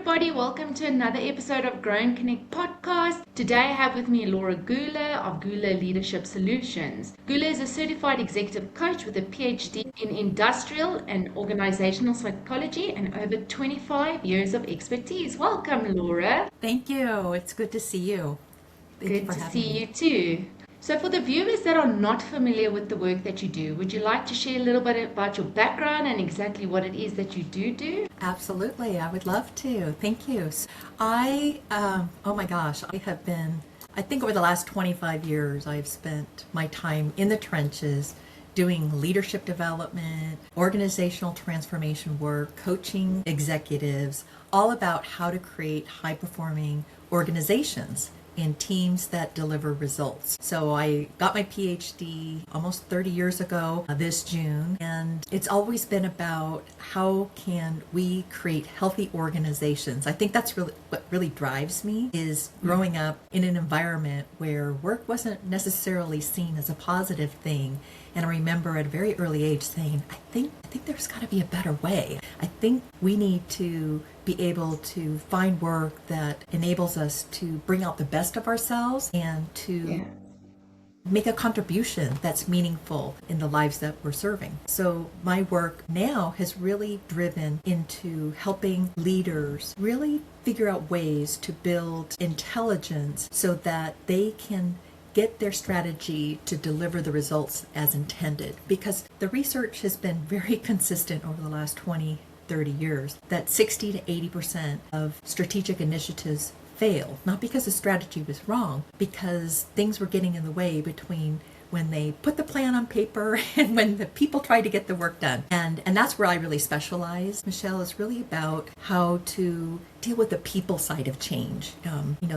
everybody. Welcome to another episode of Grow and Connect podcast. Today I have with me Laura Gooler of Gooler Leadership Solutions. Gooler is a certified executive coach with a PhD in industrial and organizational psychology and over 25 years of expertise. Welcome, Laura. Thank you. It's good to see you. Thank you Good for to having see me. you too. So for the viewers that are not familiar with the work that you do, would you like to share a little bit about your background and exactly what it is that you do? Absolutely. I would love to. Thank you. Oh my gosh, I think over the last 25 years, I've spent my time in the trenches doing leadership development, organizational transformation work, coaching executives, all about how to create high performing organizations and teams that deliver results. So I got my PhD almost 30 years ago this June, and it's always been about how can we create healthy organizations. I think that's really what really drives me is growing up in an environment where work wasn't necessarily seen as a positive thing. And I remember at a very early age saying, I think there's got to be a better way. I think we need to be able to find work that enables us to bring out the best of ourselves and to make a contribution that's meaningful in the lives that we're serving. So my work now has really driven into helping leaders really figure out ways to build intelligence so that they can get their strategy to deliver the results as intended. Because the research has been very consistent over the last 20, 30 years that 60 to 80% of strategic initiatives fail, not because the strategy was wrong, because things were getting in the way between when they put the plan on paper and when the people try to get the work done. And that's where I really specialize. Michelle, is really about how to deal with the people side of change.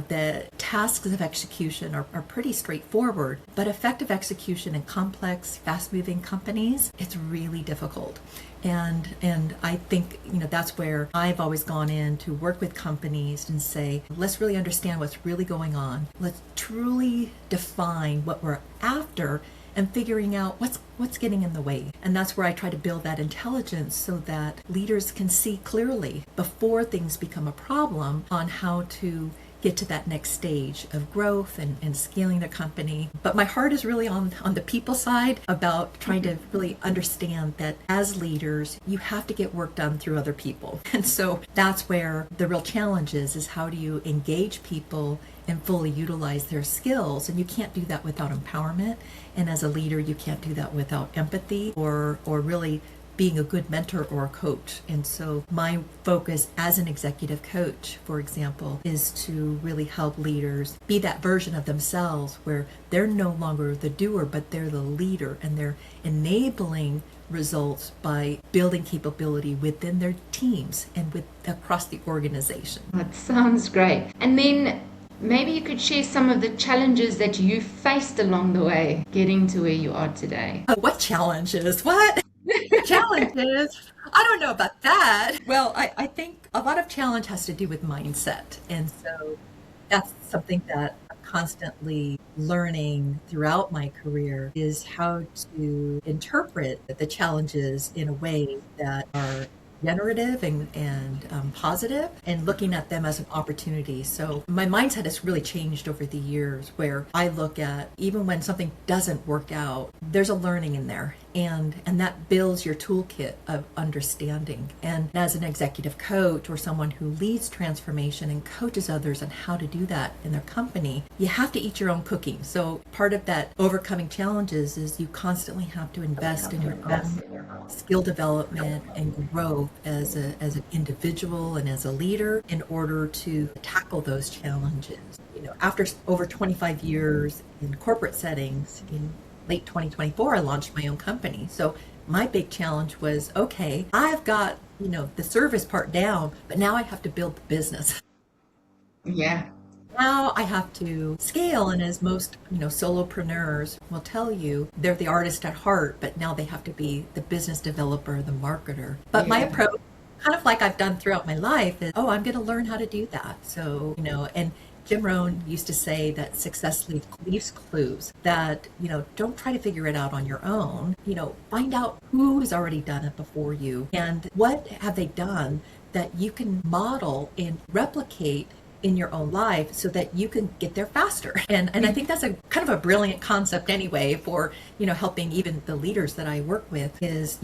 The tasks of execution are pretty straightforward, but effective execution in complex, fast-moving companies, it's really difficult. And I think, that's where I've always gone in to work with companies and say, let's really understand what's really going on. Let's truly define what we're after and figuring out what's getting in the way. And that's where I try to build that intelligence so that leaders can see clearly before things become a problem on how to get to that next stage of growth and scaling the company. But my heart is really on the people side about trying to really understand that as leaders, you have to get work done through other people. And so that's where the real challenge is how do you engage people and fully utilize their skills? And you can't do that without empowerment. And as a leader, you can't do that without empathy or really being a good mentor or a coach. And so my focus as an executive coach, for example, is to really help leaders be that version of themselves where they're no longer the doer, but they're the leader, and they're enabling results by building capability within their teams and across the organization. That sounds great. And then maybe you could share some of the challenges that you faced along the way getting to where you are today. What challenges? What? Challenges? I don't know about that. Well, I think a lot of challenge has to do with mindset. And so that's something that I'm constantly learning throughout my career is how to interpret the challenges in a way that are generative and positive, and looking at them as an opportunity. So my mindset has really changed over the years where I look at even when something doesn't work out, there's a learning in there. And that builds your toolkit of understanding. And as an executive coach or someone who leads transformation and coaches others on how to do that in their company, you have to eat your own cooking. So part of that overcoming challenges is you constantly have to invest in your own skill development and growth as an individual and as a leader in order to tackle those challenges. After over 25 years in corporate settings, in late 2024, I launched my own company. So my big challenge was, okay, I've got, the service part down, but now I have to build the business. Yeah. Now I have to scale, and as most, solopreneurs will tell you, they're the artist at heart, but now they have to be the business developer, the marketer. But my approach, kind of like I've done throughout my life, is, I'm going to learn how to do that. So, and Jim Rohn used to say that success leaves clues, that, don't try to figure it out on your own. Find out who has already done it before you and what have they done that you can model and replicate in your own life so that you can get there faster. And I think that's a kind of a brilliant concept anyway for, helping even the leaders that I work with is,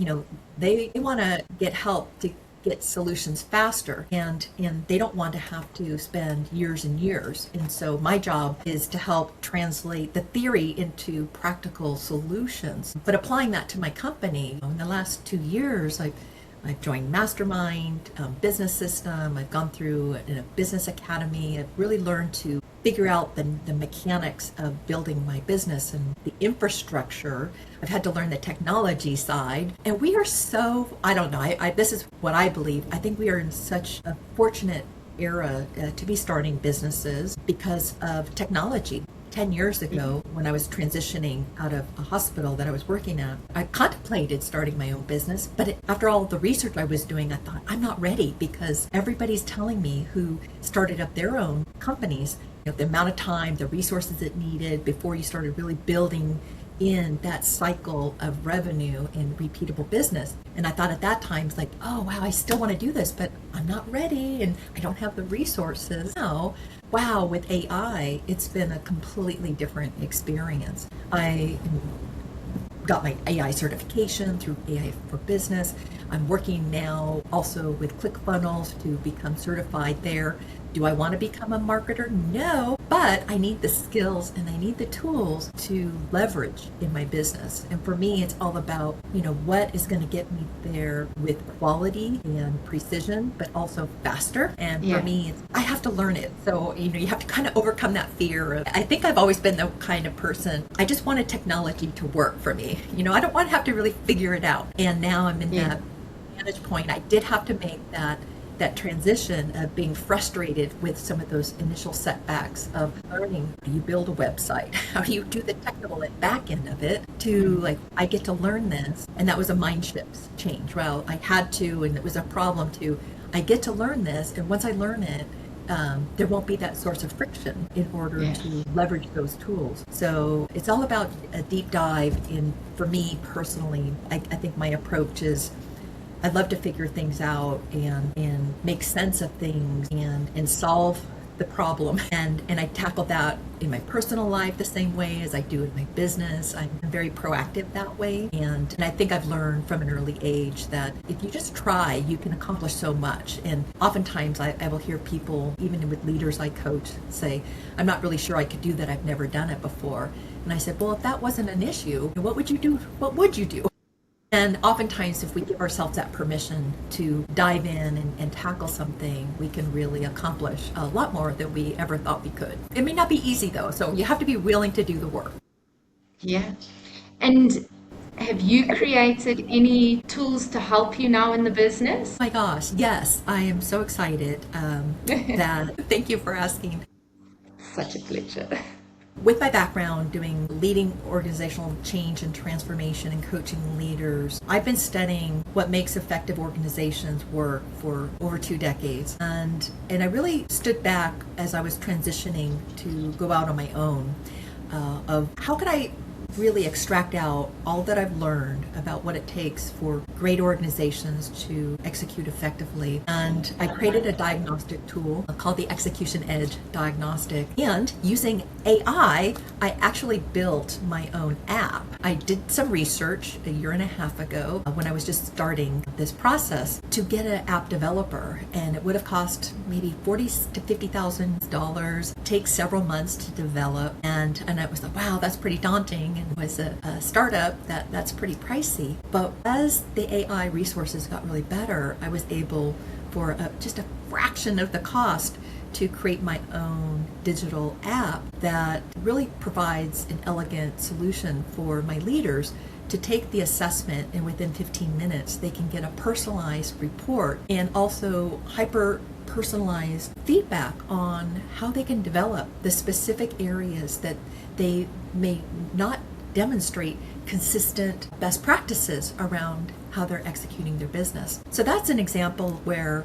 they want to get help to get solutions faster, and they don't want to have to spend years and years. And so my job is to help translate the theory into practical solutions. But applying that to my company, in the last 2 years, I've joined Mastermind, business system. I've gone through a business academy. I've really learned to figure out the mechanics of building my business and the infrastructure. I've had to learn the technology side. And we are so, I don't know, this is what I believe. I think we are in such a fortunate era to be starting businesses because of technology. 10 years ago, when I was transitioning out of a hospital that I was working at, I contemplated starting my own business. But after all the research I was doing, I thought, I'm not ready, because everybody's telling me who started up their own companies, the amount of time, the resources it needed before you started really building in that cycle of revenue and repeatable business. And I thought at that time, it's like, oh, wow, I still want to do this, but I'm not ready and I don't have the resources. Now, wow, with AI, it's been a completely different experience. I got my AI certification through AI for Business. I'm working now also with ClickFunnels to become certified there. Do I want to become a marketer? No, but I need the skills and I need the tools to leverage in my business. And for me, it's all about, what is going to get me there with quality and precision, but also faster. And for me, I have to learn it. So, you have to kind of overcome that fear. I think I've always been the kind of person, I just wanted technology to work for me. I don't want to have to really figure it out. And now I'm in that vantage point. I did have to make that transition of being frustrated with some of those initial setbacks of learning. How do you build a website? How do you do the technical and back end of it? To I get to learn this. And that was a mind shift change. Well, I had to, and it was a problem too. I get to learn this, and once I learn it, there won't be that source of friction in order to leverage those tools. So it's all about a deep dive in, for me personally, I think my approach is, I'd love to figure things out and make sense of things and solve the problem. And I tackle that in my personal life the same way as I do in my business. I'm very proactive that way. And I think I've learned from an early age that if you just try, you can accomplish so much. And oftentimes I will hear people, even with leaders I coach, say, I'm not really sure I could do that. I've never done it before. And I said, well, if that wasn't an issue, what would you do? What would you do? And oftentimes, if we give ourselves that permission to dive in and tackle something, we can really accomplish a lot more than we ever thought we could. It may not be easy, though, so you have to be willing to do the work. Yeah. And have you created any tools to help you now in the business? Oh my gosh, yes. I am so excited thank you for asking. Such a pleasure. With my background leading organizational change and transformation and coaching leaders, I've been studying what makes effective organizations work for over 2 decades. And I really stood back as I was transitioning to go out on my own of how could I really extract out all that I've learned about what it takes for great organizations to execute effectively. And I created a diagnostic tool called the Execution Edge Diagnostic. And using AI, I actually built my own app. I did some research a year and a half ago when I was just starting this process to get an app developer. And it would have cost maybe $40,000 to $50,000, take several months to develop. And I was like, wow, that's pretty daunting. And was a startup that's pretty pricey. But as the AI resources got really better, I was able, for just a fraction of the cost, to create my own digital app that really provides an elegant solution for my leaders to take the assessment, and within 15 minutes they can get a personalized report and also hyper personalized feedback on how they can develop the specific areas that they may not demonstrate consistent best practices around how they're executing their business. So that's an example where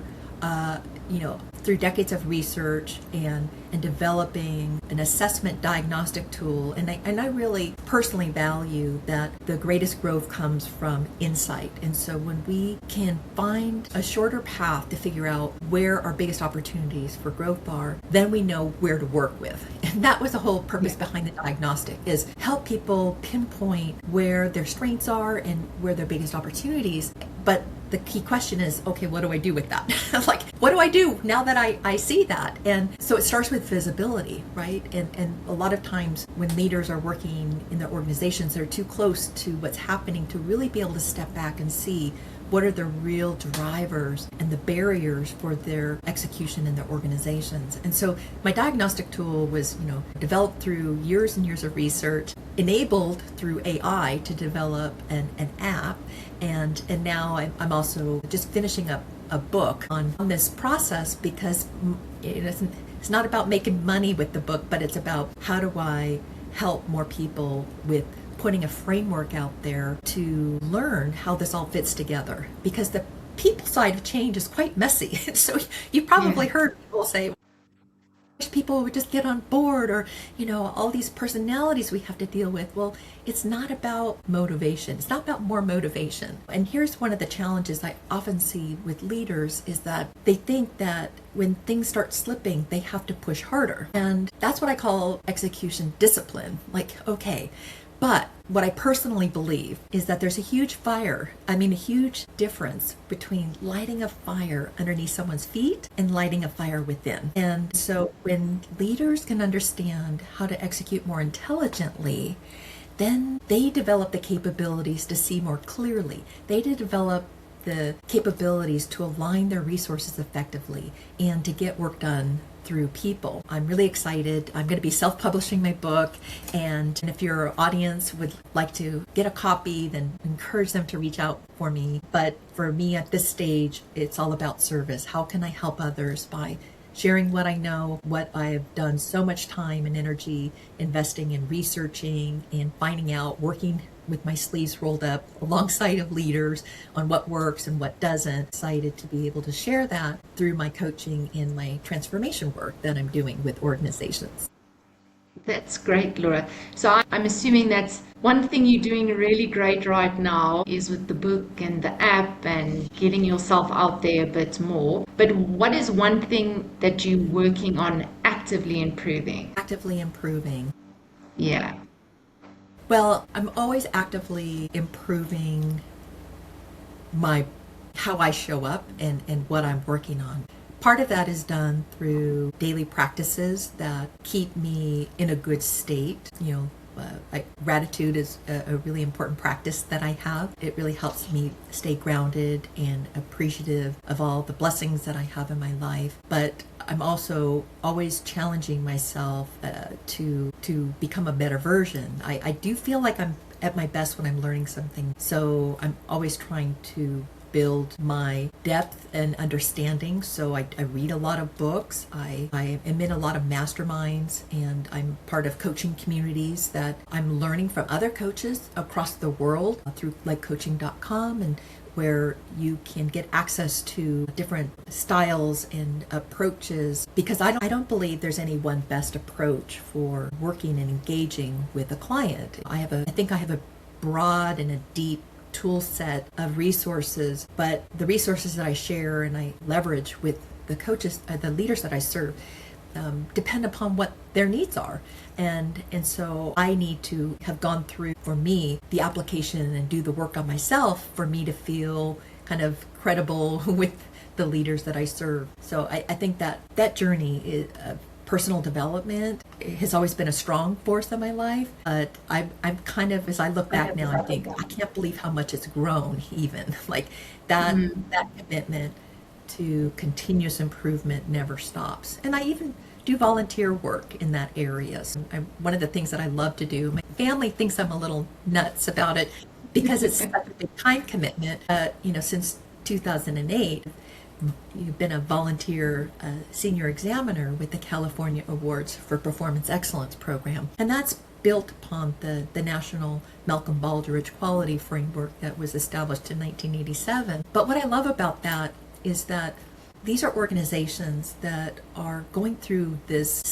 through decades of research and developing an assessment diagnostic tool. And I really personally value that the greatest growth comes from insight. And so when we can find a shorter path to figure out where our biggest opportunities for growth are, then we know where to work with. And that was the whole purpose behind the diagnostic, is help people pinpoint where their strengths are and where their biggest opportunities. But the key question is, okay, what do I do with that? Like, what do I do now that I see that? And so it starts with visibility, right? And a lot of times when leaders are working in their organizations, they're too close to what's happening to really be able to step back and see what are the real drivers and the barriers for their execution in their organizations. And so my diagnostic tool was, developed through years and years of research, enabled through AI to develop an app. And now I'm also just finishing up a book on this process, because it's not about making money with the book, but it's about how do I help more people with putting a framework out there to learn how this all fits together, because the people side of change is quite messy. So you probably heard people say, people would just get on board, or all these personalities we have to deal with. Well, it's not about motivation. It's not about more motivation. And here's one of the challenges I often see with leaders, is that they think that when things start slipping, they have to push harder. And that's what I call execution discipline. Like, okay, but what I personally believe is that there's a huge difference between lighting a fire underneath someone's feet and lighting a fire within. And so when leaders can understand how to execute more intelligently, then they develop the capabilities to see more clearly. They develop the capabilities to align their resources effectively and to get work done through people. I'm really excited. I'm going to be self-publishing my book, and if your audience would like to get a copy, then encourage them to reach out for me. But for me at this stage, it's all about service. How can I help others by sharing what I know, what I've done so much time and energy investing in researching and finding out, working with my sleeves rolled up alongside of leaders on what works and what doesn't. Excited to be able to share that through my coaching and my transformation work that I'm doing with organizations. That's great, Laura. So I'm assuming that's one thing you're doing really great right now is with the book and the app and getting yourself out there a bit more. But what is one thing that you're working on actively improving? Actively improving. Yeah. Well, I'm always actively improving how I show up and what I'm working on. Part of that is done through daily practices that keep me in a good state. Gratitude is a really important practice that I have. It really helps me stay grounded and appreciative of all the blessings that I have in my life. But I'm also always challenging myself to become a better version. I do feel like I'm at my best when I'm learning something. So I'm always trying to build my depth and understanding. So I read a lot of books. I am in a lot of masterminds, and I'm part of coaching communities that I'm learning from other coaches across the world through like coaching.com, and where you can get access to different styles and approaches, because I don't believe there's any one best approach for working and engaging with a client. I think I have a broad and a deep tool set of resources, but the resources that I share and I leverage with the coaches, the leaders that I serve, depend upon what their needs are. And so I need to have gone through, for me, the application and do the work on myself for me to feel kind of credible with the leaders that I serve. So I think that journey is personal development has always been a strong force in my life, but I'm kind of, as I look back now, I think I can't believe how much it's grown. Even like that commitment to continuous improvement never stops. And I even do volunteer work in that area. So one of the things that I love to do, my family thinks I'm a little nuts about it because it's such a big time commitment. Since 2008, you've been a volunteer senior examiner with the California Awards for Performance Excellence program. And that's built upon the National Malcolm Baldrige Quality Framework that was established in 1987. But what I love about that is that These are organizations that are going through this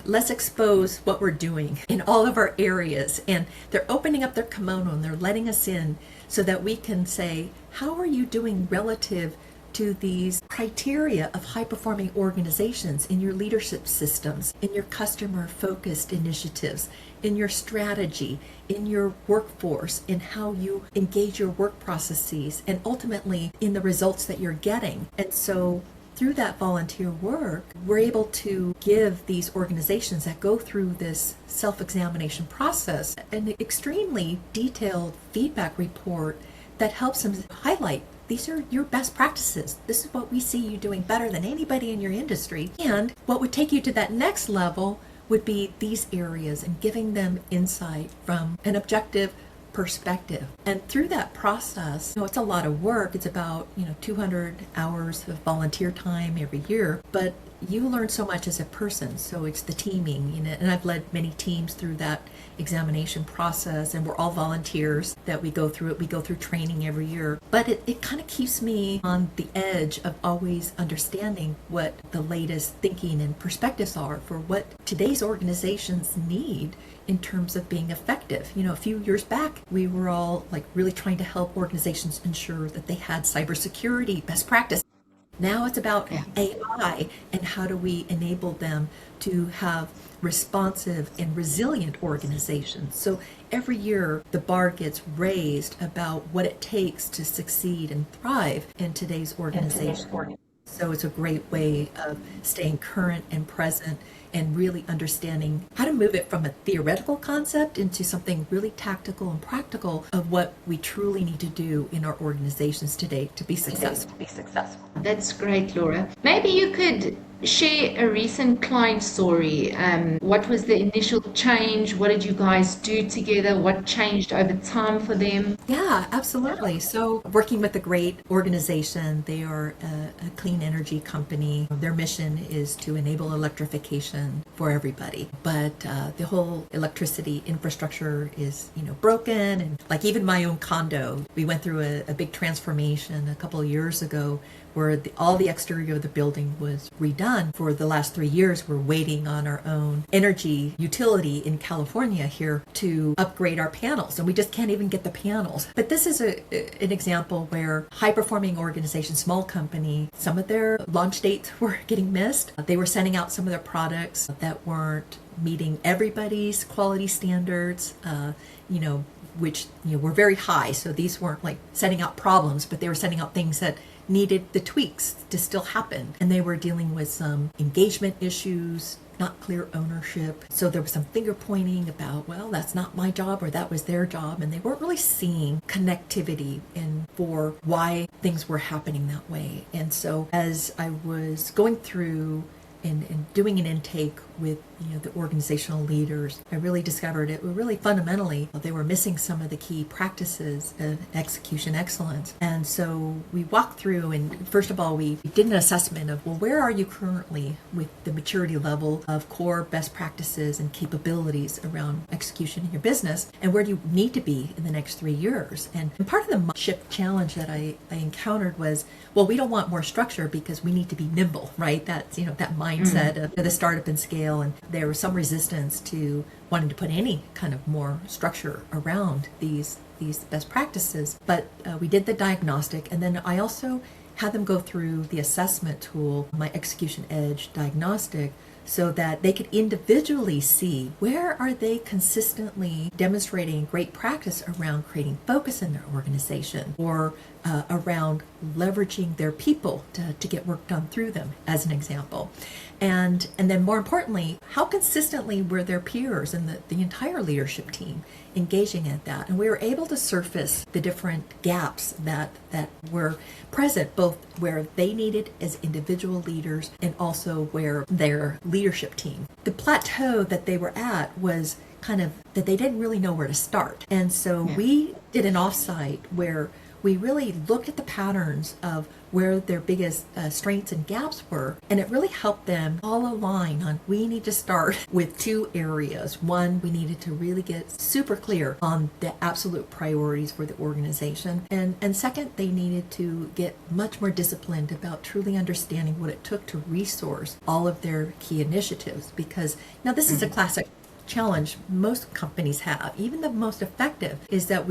let's expose what we're doing in all of our areas. And they're opening up their kimono and they're letting us in so that we can say, how are you doing relative to these criteria of high-performing organizations in your leadership systems, in your customer-focused initiatives, in your strategy, in your workforce, in how you engage your work processes, and ultimately in the results that you're getting. And so through that volunteer work, we're able to give these organizations that go through this self-examination process an extremely detailed feedback report that helps them highlight, these are your best practices. This is what we see you doing better than anybody in your industry. And what would take you to that next level would be these areas and giving them insight from an objective perspective. And through that process, it's a lot of work. It's about, 200 hours of volunteer time every year, but you learn so much as a person. So it's the teaming, and I've led many teams through that examination process, and we're all volunteers that we go through it. We go through training every year, but it kind of keeps me on the edge of always understanding what the latest thinking and perspectives are for what today's organizations need in terms of being effective. A few years back, we were all really trying to help organizations ensure that they had cybersecurity best practice. Now it's about AI and how do we enable them to have responsive and resilient organizations. So every year the bar gets raised about what it takes to succeed and thrive in today's organization. So it's a great way of staying current and present and really understanding how to move it from a theoretical concept into something really tactical and practical of what we truly need to do in our organizations today to be successful. That's great, Laura. Maybe you could share a recent client story. What was the initial change? What did you guys do together? What changed over time for them? Yeah, absolutely. So working with a great organization, they are a clean energy company. Their mission is to enable electrification for everybody. But the whole electricity infrastructure is, broken. And even my own condo, we went through a big transformation a couple of years ago where all the exterior of the building was redone. For the last 3 years, we're waiting on our own energy utility in California here to upgrade our panels, and we just can't even get the panels. But this is an example where high-performing organization, small company, some of their launch dates were getting missed. They were sending out some of their products that weren't meeting everybody's quality standards, which were very high. So these weren't sending out problems, but they were sending out things that needed the tweaks to still happen. And they were dealing with some engagement issues, not clear ownership. So there was some finger pointing about, well, that's not my job or that was their job. And they weren't really seeing connectivity for why things were happening that way. And so as I was going through and doing an intake with the organizational leaders, I really discovered it really fundamentally they were missing some of the key practices of execution excellence. And so we walked through, and first of all, we did an assessment of, well, where are you currently with the maturity level of core best practices and capabilities around execution in your business, and where do you need to be in the next 3 years? And part of the shift challenge that I encountered was, well, we don't want more structure because we need to be nimble, right? That's that mindset of the startup and scale, and there was some resistance to wanting to put any kind of more structure around these best practices. But we did the diagnostic, and then I also had them go through the assessment tool, my Execution Edge diagnostic, so that they could individually see where are they consistently demonstrating great practice around creating focus in their organization, or around leveraging their people to get work done through them, as an example. And then more importantly, how consistently were their peers and the entire leadership team engaging at that? And we were able to surface the different gaps that were present, both where they needed as individual leaders and also where their leadership team. The plateau that they were at was kind of that they didn't really know where to start. And so we did an offsite where we really looked at the patterns of where their biggest strengths and gaps were, and it really helped them all align on we need to start with two areas. One, we needed to really get super clear on the absolute priorities for the organization, and second, they needed to get much more disciplined about truly understanding what it took to resource all of their key initiatives, because now this is a classic challenge most companies have, even the most effective, is that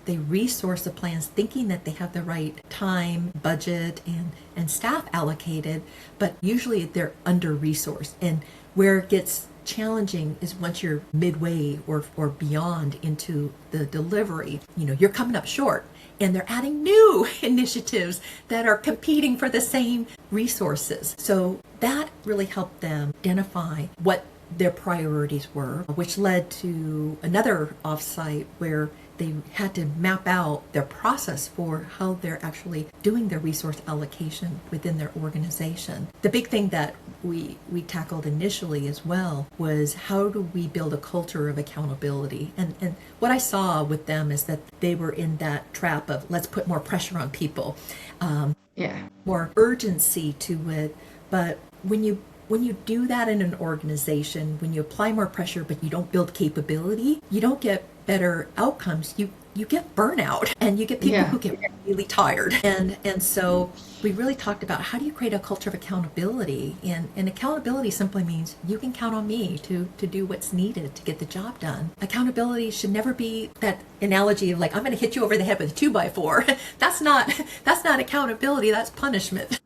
they resource the plans thinking that they have the right time, budget, and staff allocated, but usually they're under-resourced. And where it gets challenging is once you're midway or beyond into the delivery, you're coming up short and they're adding new initiatives that are competing for the same resources. So that really helped them identify what their priorities were, which led to another offsite where they had to map out their process for how they're actually doing their resource allocation within their organization. The big thing that we tackled initially as well was how do we build a culture of accountability? And what I saw with them is that they were in that trap of let's put more pressure on people, more urgency to it. But when you do that in an organization, when you apply more pressure but you don't build capability, you don't get better outcomes. You get burnout and you get people who get really tired. And so we really talked about how do you create a culture of accountability? And accountability simply means you can count on me to do what's needed to get the job done. Accountability should never be that analogy of like, I'm going to hit you over the head with a 2x4. That's not accountability, that's punishment.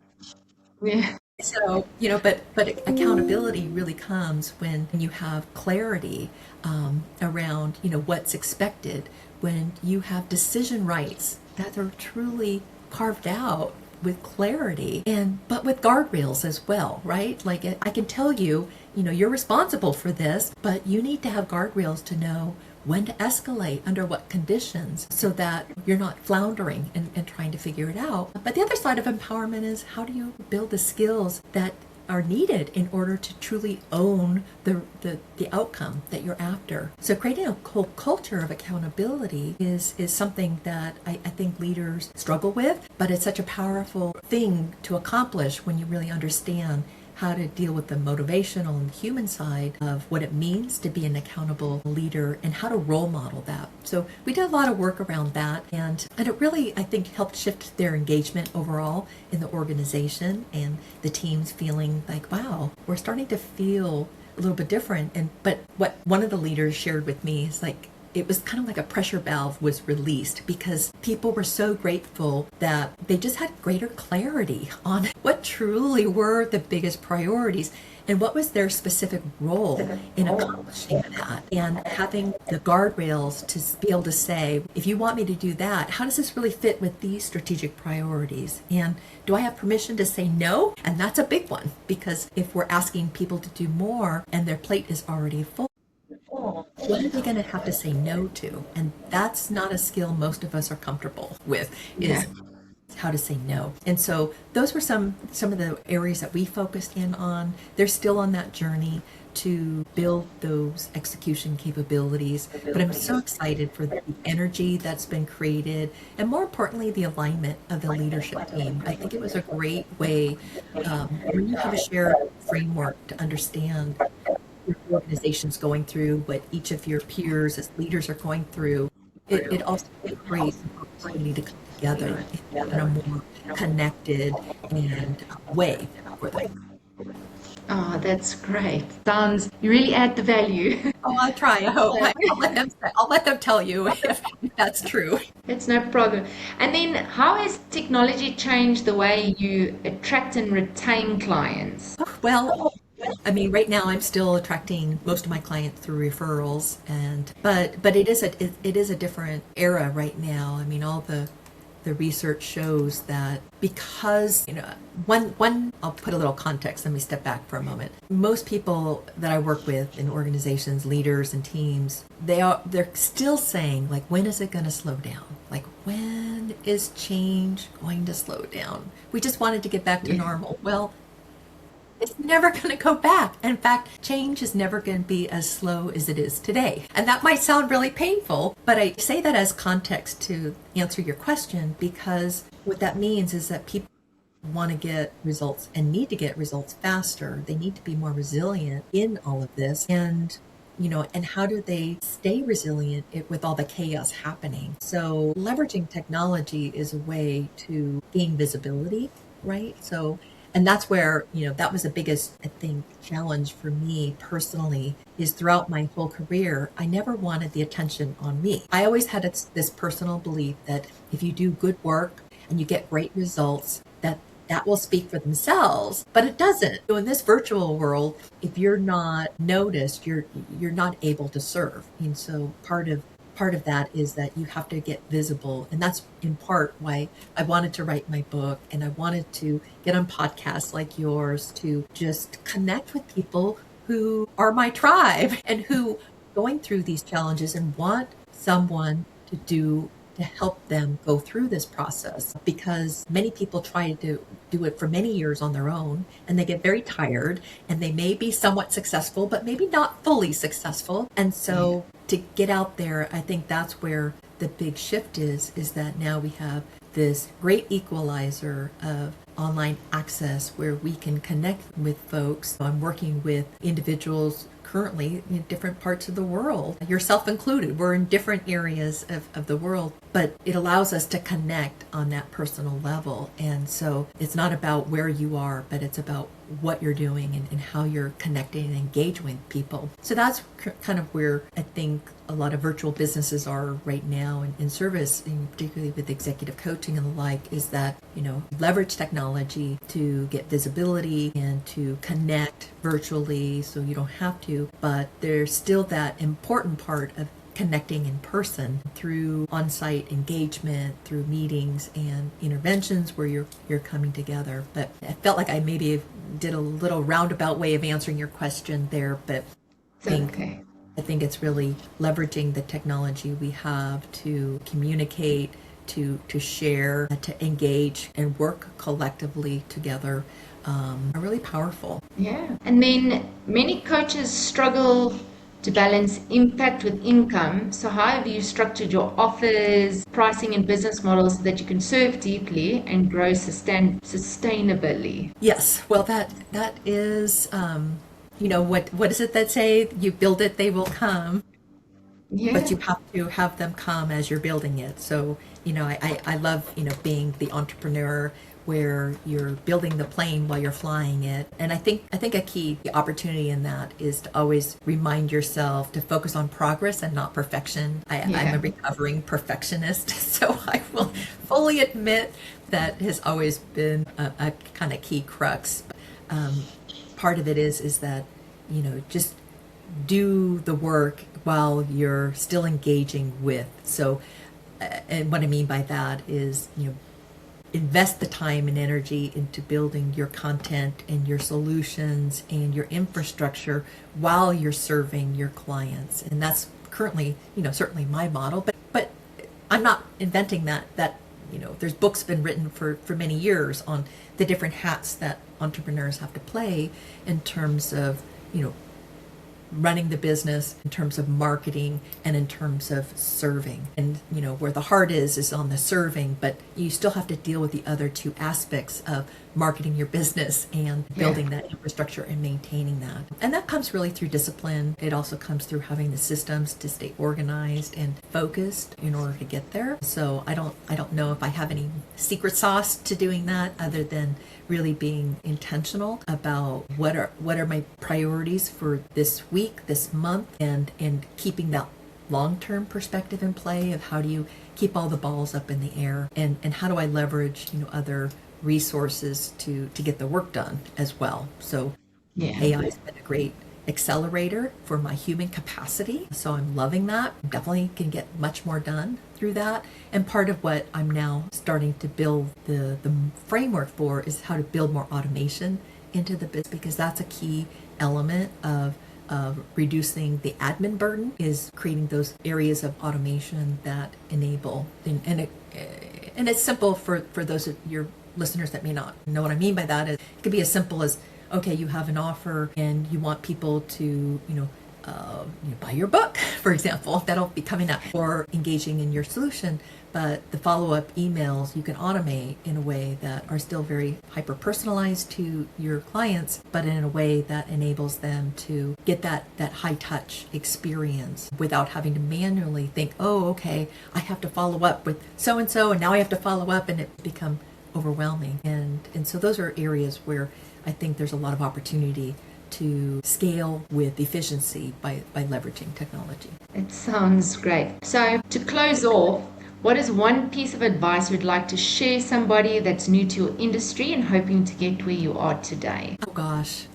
Yeah. So, but accountability really comes when you have clarity around, what's expected, when you have decision rights that are truly carved out with clarity but with guardrails as well, right? Like I can tell you, you're responsible for this, but you need to have guardrails to know when to escalate, under what conditions, so that you're not floundering and trying to figure it out. But the other side of empowerment is how do you build the skills that are needed in order to truly own the outcome that you're after. So creating a whole culture of accountability is something that I think leaders struggle with, but it's such a powerful thing to accomplish when you really understand how to deal with the motivational and human side of what it means to be an accountable leader and how to role model that. So we did a lot of work around that, and it really, I think, helped shift their engagement overall in the organization and the teams feeling like, wow, we're starting to feel a little bit different. But what one of the leaders shared with me is like, it was kind of like a pressure valve was released because people were so grateful that they just had greater clarity on what truly were the biggest priorities and what was their specific role in accomplishing that, and having the guardrails to be able to say, if you want me to do that, how does this really fit with these strategic priorities? And do I have permission to say no? And that's a big one, because if we're asking people to do more and their plate is already full, what are they going to have to say no to? And that's not a skill most of us are comfortable with, is how to say no. And so those were some of the areas that we focused in on. They're still on that journey to build those execution capabilities. But I'm so excited for the energy that's been created, and more importantly, the alignment of the leadership team. I think it was a great way when you have a shared framework to understand your organization's going through, what each of your peers as leaders are going through. It also creates an opportunity to come together in a more connected and way for them. Oh, that's great. You really add the value. Oh, I'll try. I hope. I'll let them tell you if that's true. That's no problem. And then how has technology changed the way you attract and retain clients? Well, I mean, right now I'm still attracting most of my clients through referrals, but it is a different era right now. I mean, all the research shows that because, one, I'll put a little context. Let me step back for a moment. Most people that I work with in organizations, leaders and teams, they're still saying, like, when is it going to slow down? Like, when is change going to slow down? We just wanted to get back to normal. Well, It's never going to go back. In fact, change is never going to be as slow as it is today. And that might sound really painful, but I say that as context to answer your question, because what that means is that people want to get results and need to get results faster. They need to be more resilient in all of this. And how do they stay resilient with all the chaos happening? So leveraging technology is a way to gain visibility, right? And that's where, that was the biggest, I think, challenge for me personally, is throughout my whole career, I never wanted the attention on me. I always had this personal belief that if you do good work and you get great results, that will speak for themselves, but it doesn't. So in this virtual world, if you're not noticed, you're not able to serve. And so part of that is that you have to get visible. And that's in part why I wanted to write my book, and I wanted to get on podcasts like yours to just connect with people who are my tribe and who going through these challenges and want someone to help them go through this process, because many people try to do it for many years on their own, and they get very tired, and they may be somewhat successful, but maybe not fully successful. And so to get out there, I think that's where the big shift is that now we have this great equalizer of online access where we can connect with folks. I'm working with individuals currently in different parts of the world, yourself included. We're in different areas of the world, but it allows us to connect on that personal level. And so it's not about where you are, but it's about what you're doing and how you're connecting and engaging with people. So that's kind of where I think a lot of virtual businesses are right now in service, and particularly with executive coaching and the like, is that, leverage technology to get visibility and to connect virtually so you don't have to, but there's still that important part of connecting in person through on-site engagement, through meetings and interventions where you're coming together. But I felt like I maybe did a little roundabout way of answering your question there, but I think it's really leveraging the technology we have to communicate, to share, to engage and work collectively together are really powerful. Yeah. And then many coaches struggle to balance impact with income. So how have you structured your offers, pricing and business models so that you can serve deeply and grow sustainably? Yes. Well, that is, what is it that say, you build it, they will come. Yeah. But you have to have them come as you're building it. So, I love, being the entrepreneur where you're building the plane while you're flying it. And I think a key opportunity in that is to always remind yourself to focus on progress and not perfection. I'm a recovering perfectionist, so I will fully admit that has always been a kind of key crux. Part of it is that, just do the work while you're still engaging with. So, and what I mean by that is, invest the time and energy into building your content and your solutions and your infrastructure while you're serving your clients. And that's currently, certainly my model, but I'm not inventing that, there's books been written for many years on the different hats that entrepreneurs have to play in terms of, running the business, in terms of marketing, and in terms of serving. And where the heart is on the serving, but you still have to deal with the other two aspects of marketing your business and building that infrastructure and maintaining that. And that comes really through discipline. It also comes through having the systems to stay organized and focused in order to get there. So I don't know if I have any secret sauce to doing that, other than really being intentional about what are my priorities for this week, this month, and keeping that long-term perspective in play of how do you keep all the balls up in the air, and how do I leverage other resources to get the work done as well. So AI has been a great accelerator for my human capacity, so I'm loving that. Definitely can get much more done through that. And part of what I'm now starting to build the framework for is how to build more automation into the business, because that's a key element of reducing the admin burden, is creating those areas of automation that enable, and it's simple for those of your listeners that may not know what I mean by that. It could be as simple as okay, you have an offer and you want people to, buy your book, for example, that'll be coming up, or engaging in your solution. But the follow-up emails you can automate in a way that are still very hyper-personalized to your clients, but in a way that enables them to get that high-touch experience without having to manually think, oh, okay, I have to follow up with so-and-so, and now I have to follow up, and it become overwhelming. And so those are areas where I think there's a lot of opportunity to scale with efficiency by leveraging technology. It sounds great. So to close off, what is one piece of advice you'd like to share somebody that's new to your industry and hoping to get where you are today? Oh gosh,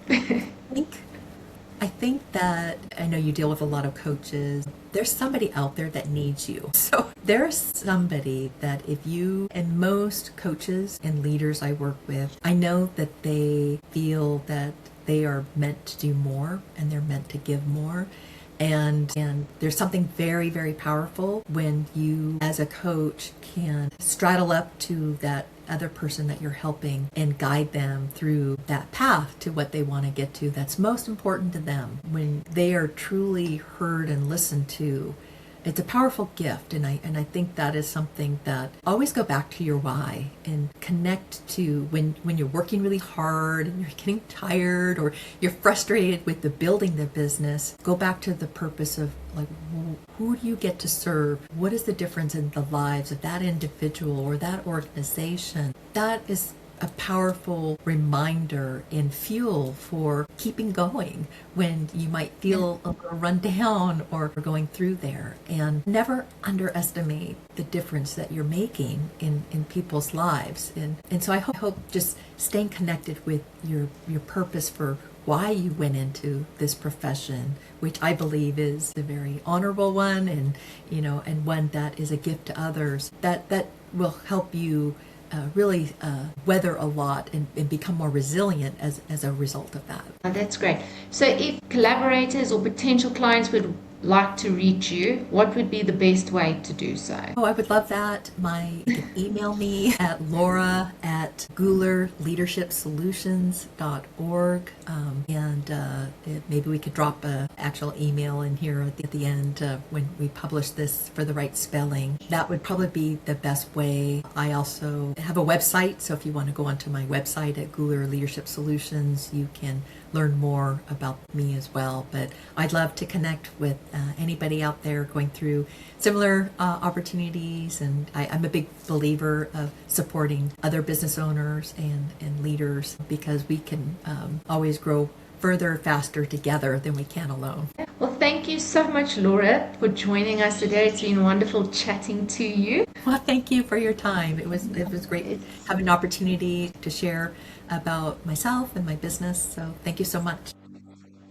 I think that I know you deal with a lot of coaches. There's somebody out there that needs you. So there's somebody that if you, and most coaches and leaders I work with, I know that they feel that they are meant to do more and they're meant to give more. And there's something very, very powerful when you, as a coach, can straddle up to that other person that you're helping and guide them through that path to what they want to get to that's most important to them. When they are truly heard and listened to, it's a powerful gift, and I think that is something that always go back to your why and connect to when you're working really hard and you're getting tired or you're frustrated with the building the business. Go back to the purpose of like, who do you get to serve? What is the difference in the lives of that individual or that organization? That is a powerful reminder and fuel for keeping going when you might feel a little run down or going through there. And never underestimate the difference that you're making in people's lives. And so I hope just staying connected with your purpose for why you went into this profession, which I believe is a very honorable one, and one that is a gift to others, that will help you really weather a lot and become more resilient as a result of that. Oh, that's great. So if collaborators or potential clients would like to reach you, what would be the best way to do so? Oh, I would love that. You can email me at laura@goolerleadershipsolutions.org. Maybe we could drop an actual email in here at the end when we publish this for the right spelling. That would probably be the best way. I also have a website, so if you want to go onto my website at Gooler Leadership Solutions, you can learn more about me as well. But I'd love to connect with anybody out there going through similar opportunities, and I'm a big believer of supporting other business owners and leaders, because we can always grow further, faster together than we can alone. Well, thank you so much, Laura, for joining us today. It's been wonderful chatting to you. Well, thank you for your time. It was great having an opportunity to share about myself and my business. So thank you so much.